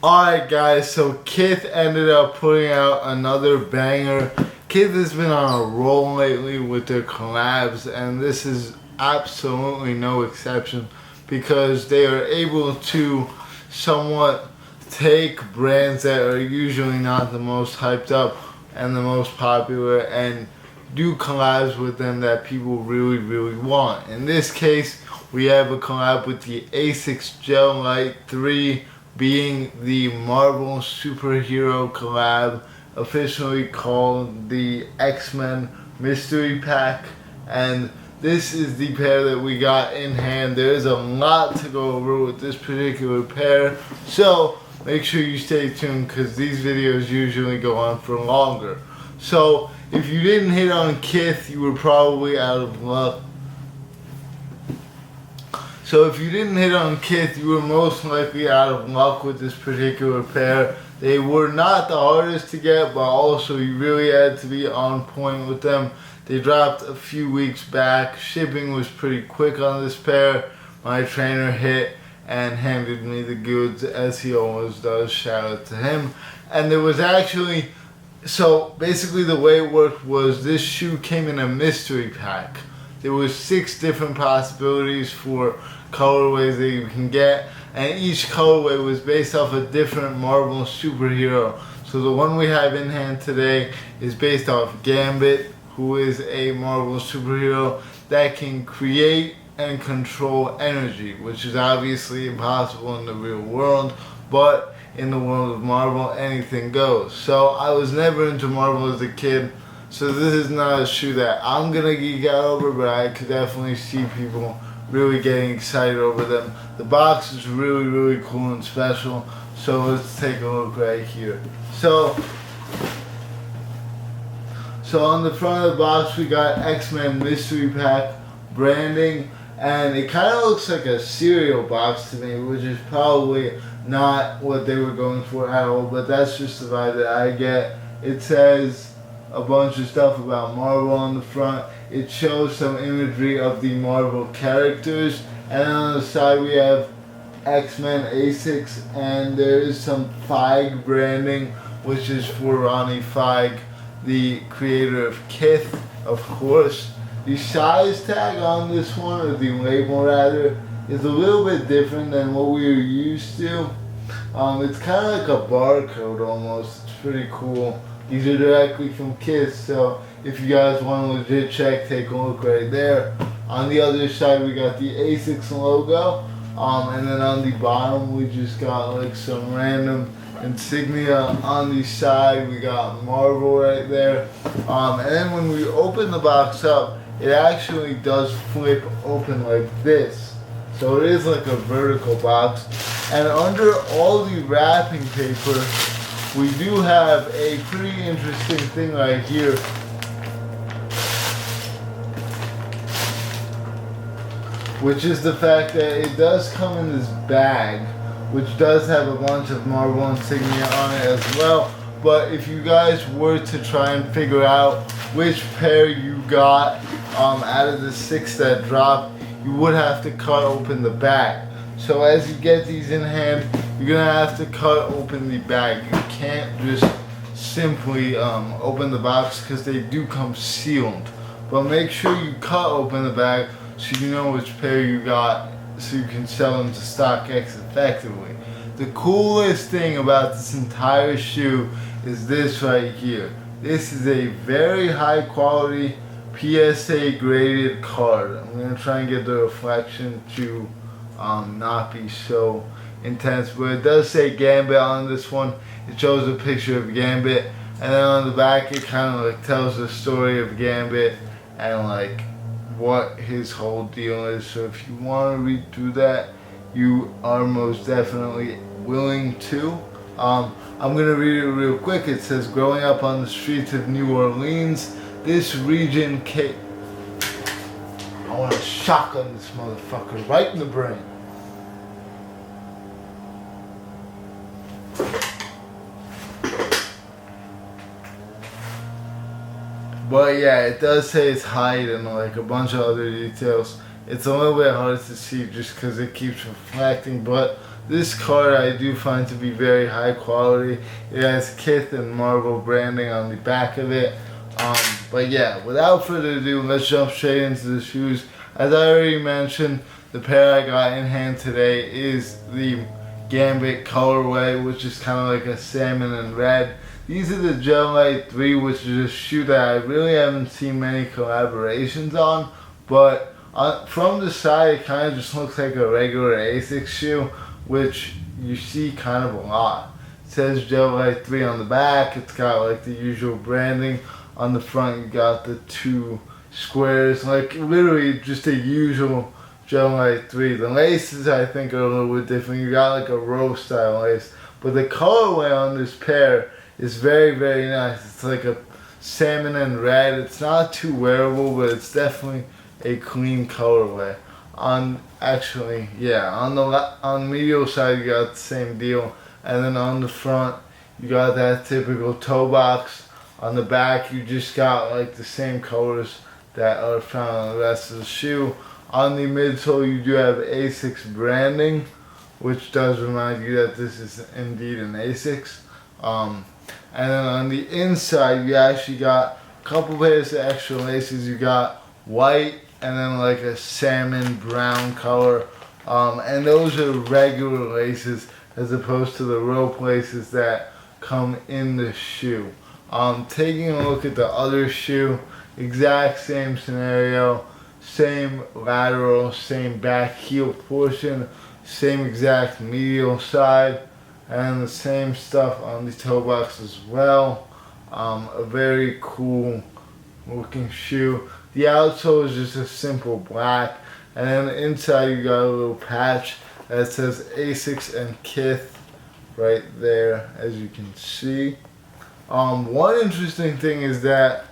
Alright guys, so Kith ended up putting out another banger. Kith has been on a roll lately with their collabs, and this is absolutely no exception because they are able to somewhat take brands that are usually not the most hyped up and the most popular and do collabs with them that people really want. In this case, we have a collab with the Asics Gel-Lyte 3 being the Marvel superhero collab, officially called the X-Men Mystery Pack, and this is the pair that we got in hand. There's a lot to go over with this particular pair, so make sure you stay tuned because these videos usually go on for longer. So if you didn't hit on Kith, you were probably out of luck. So if you didn't hit on Kith, you were most likely out of luck with this particular pair. They were not the hardest to get, but also you really had to be on point with them. They dropped a few weeks back. Shipping was pretty quick on this pair. My trainer hit and handed me the goods as he always does. Shout out to him. And there was actually, so basically the way it worked was this shoe came in a mystery pack. There was 6 different possibilities for colorways that you can get, and each colorway was based off a different Marvel superhero. So the one we have in hand today is based off Gambit, who is a Marvel superhero that can create and control energy, which is obviously impossible in the real world, but in the world of Marvel, anything goes. So I was never into Marvel as a kid, so this is not a shoe that I'm gonna geek out over, but I could definitely see people really getting excited over them. The box is really cool and special, so let's take a look right here. So on the front of the box we got X-Men Mystery Pack branding, and it kind of looks like a cereal box to me, which is probably not what they were going for at all, but that's just the vibe that I get. It says a bunch of stuff about Marvel on the front. It shows some imagery of the Marvel characters, and on the side we have X-Men Asics, and there is some Feig branding, which is for Ronnie Feig, the creator of Kith, of course. The size tag on this one, or the label rather, is a little bit different than what we were used to. It's kind of like a barcode almost. It's pretty cool. These are directly from Kith, so if you guys want a legit check, take a look right there. On the other side we got the Asics logo, and then on the bottom we just got like some random insignia. On the side we got Marvel right there, and then when we open the box up, it actually does flip open like this, so it is like a vertical box, and under all the wrapping paper we do have a pretty interesting thing right here, which is the fact that it does come in this bag, which does have a bunch of Marvel insignia on it as well. But if you guys were to try and figure out which pair you got out of the 6 that dropped, you would have to cut open the bag. So as you get these in hand, you're gonna have to cut open the bag. You can't just simply open the box because they do come sealed. But make sure you cut open the bag so you know which pair you got, so you can sell them to StockX effectively. The coolest thing about this entire shoe is this right here. This is a very high quality PSA graded card. I'm going to try and get the reflection to not be so intense, but it does say Gambit on this one. It shows a picture of Gambit, and then on the back it kind of like tells the story of Gambit and like what his whole deal is. So if you want to read through that, you are most definitely willing to. I'm going to read it real quick. It says, growing up on the streets of New Orleans, this region I want to shotgun this motherfucker right in the brain. But yeah, it does say its height and like a bunch of other details. it's a little bit hard to see just because it keeps reflecting, but this card I do find to be very high quality. It has Kith and Marvel branding on the back of it. But yeah, without further ado, let's jump straight into the shoes. As I already mentioned, the pair I got in hand today is the Gambit colorway, which is kind of like a salmon and red. These are the Gel-Lyte 3, which is a shoe that I really haven't seen many collaborations on, but from the side it kind of just looks like a regular Asics shoe, which you see kind of a lot. It says Gel-Lyte 3 on the back, it's got like the usual branding. On the front you got the two squares, like literally just a usual Gel-Lyte 3. The laces I think are a little bit different. You got like a row style lace, but the colorway on this pair is very, very nice. It's like a salmon and red. It's not too wearable, but it's definitely a clean colorway. On the medial side you got the same deal, and then on the front you got that typical toe box. On the back you just got like the same colors that are found on the rest of the shoe. On the midsole you do have Asics branding, which does remind you that this is indeed an Asics. And then on the inside you actually got a couple pairs of extra laces. You got white and then like a salmon brown color. And those are regular laces as opposed to the rope laces that come in the shoe. Taking a look at the other shoe, exact same scenario, same lateral, same back heel portion, same exact medial side, and the same stuff on the toe box as well. A very cool looking shoe. The outsole is just a simple black, and then inside you got a little patch that says Asics and Kith right there, as you can see. One interesting thing is that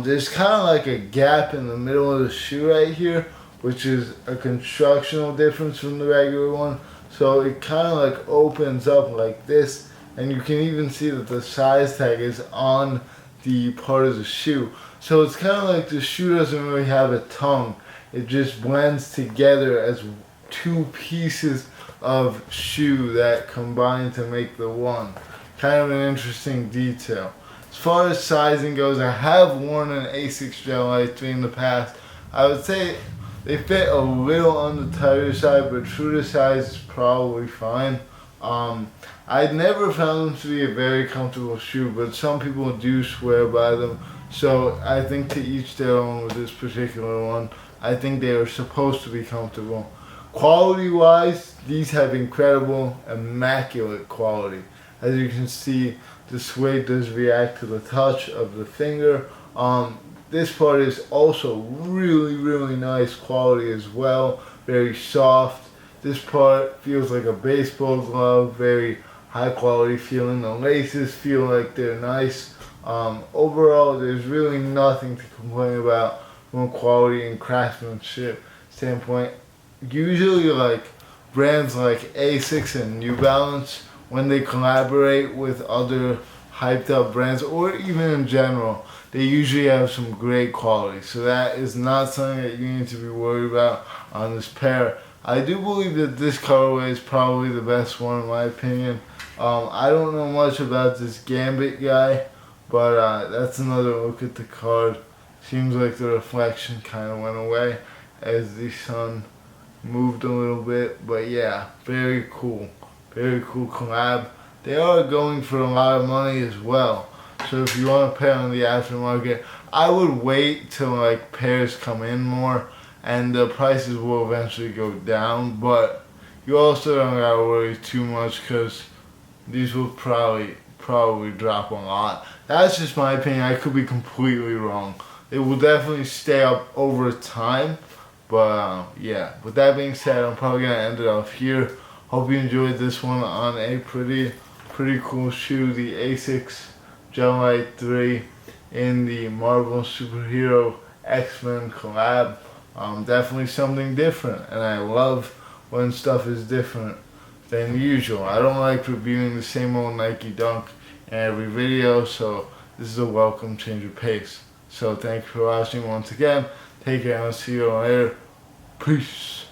there's kind of like a gap in the middle of the shoe right here, which is a constructional difference from the regular one. So it kind of like opens up like this, and you can even see that the size tag is on the part of the shoe. So it's kind of like the shoe doesn't really have a tongue. It just blends together as two pieces of shoe that combine to make the one. Kind of an interesting detail. As far as sizing goes, I have worn an Asics Gel-Lyte 3 in the past. I would say they fit a little on the tighter side, but true to size is probably fine. I'd never found them to be a very comfortable shoe, but some people do swear by them. So I think to each their own with this particular one. I think they are supposed to be comfortable. Quality wise, these have incredible, immaculate quality. As you can see, the suede does react to the touch of the finger. This part is also really, really nice quality as well. Very soft. This part feels like a baseball glove. Very high quality feeling. The laces feel like they're nice. Overall, there's really nothing to complain about from a quality and craftsmanship standpoint. Usually, like brands like Asics and New Balance, when they collaborate with other hyped up brands, or even in general, they usually have some great quality. So that is not something that you need to be worried about on this pair. I do believe that this colorway is probably the best one in my opinion. I don't know much about this Gambit guy, but that's another look at the card. Seems like the reflection kind of went away as the sun moved a little bit, but yeah, very cool. Very cool collab. They are going for a lot of money as well. So if you want a pair on the aftermarket, I would wait till like pairs come in more and the prices will eventually go down. But you also don't gotta worry too much because these will probably drop a lot. That's just my opinion. I could be completely wrong. It will definitely stay up over time. But yeah, with that being said, I'm probably gonna end it off here. Hope you enjoyed this one on a pretty cool shoe, the Asics Gel-Lyte 3 in the Marvel Superhero X-Men collab. Definitely something different, and I love when stuff is different than usual. I don't like reviewing the same old Nike Dunk in every video, so this is a welcome change of pace. So thank you for watching once again. Take care and I'll see you later. Peace.